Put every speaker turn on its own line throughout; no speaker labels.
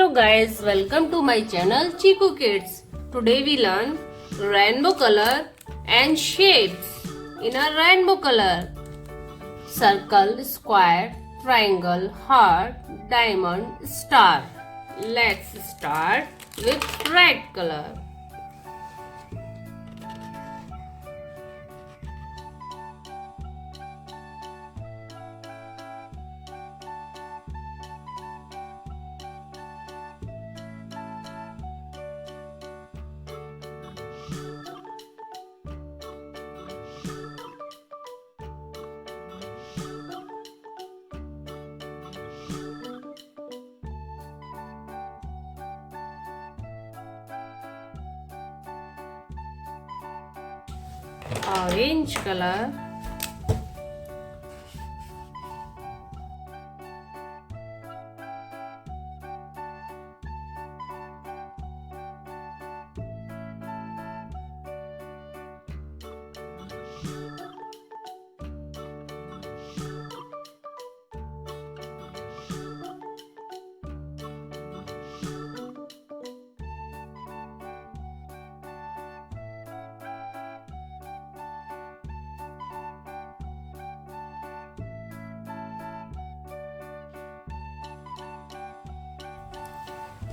Hello guys, welcome to my channel Chiku Kids. Today we learn rainbow color and shapes in a rainbow color. Circle, square, triangle, heart, diamond, star. Let's start with red color. Orange color,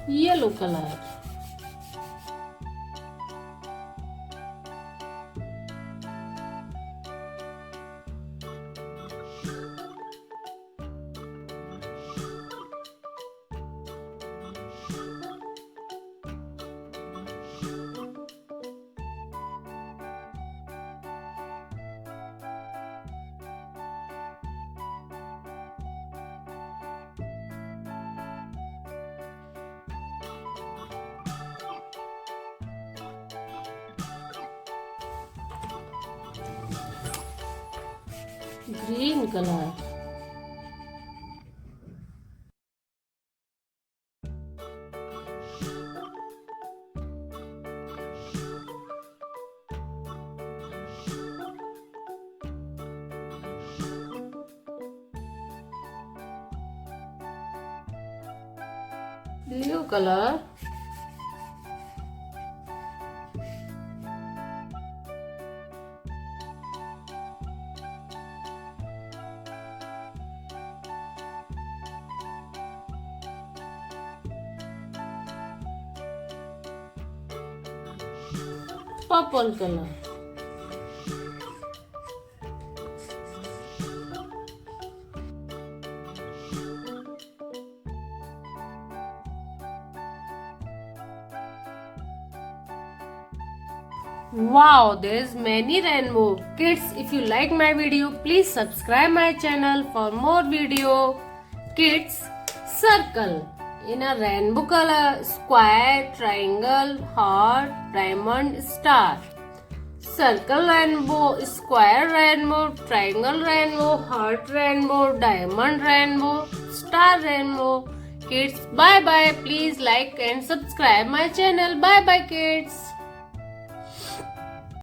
yellow color, green color, blue color, purple color, Wow, there's many rainbow. Kids, if you like my video, please subscribe my channel for more video. Kids, circle in a rainbow color, square, triangle, heart, diamond, star. Circle rainbow, square rainbow, triangle rainbow, heart rainbow, diamond rainbow, star rainbow. Kids, bye bye. Please like and subscribe my channel. Bye bye kids.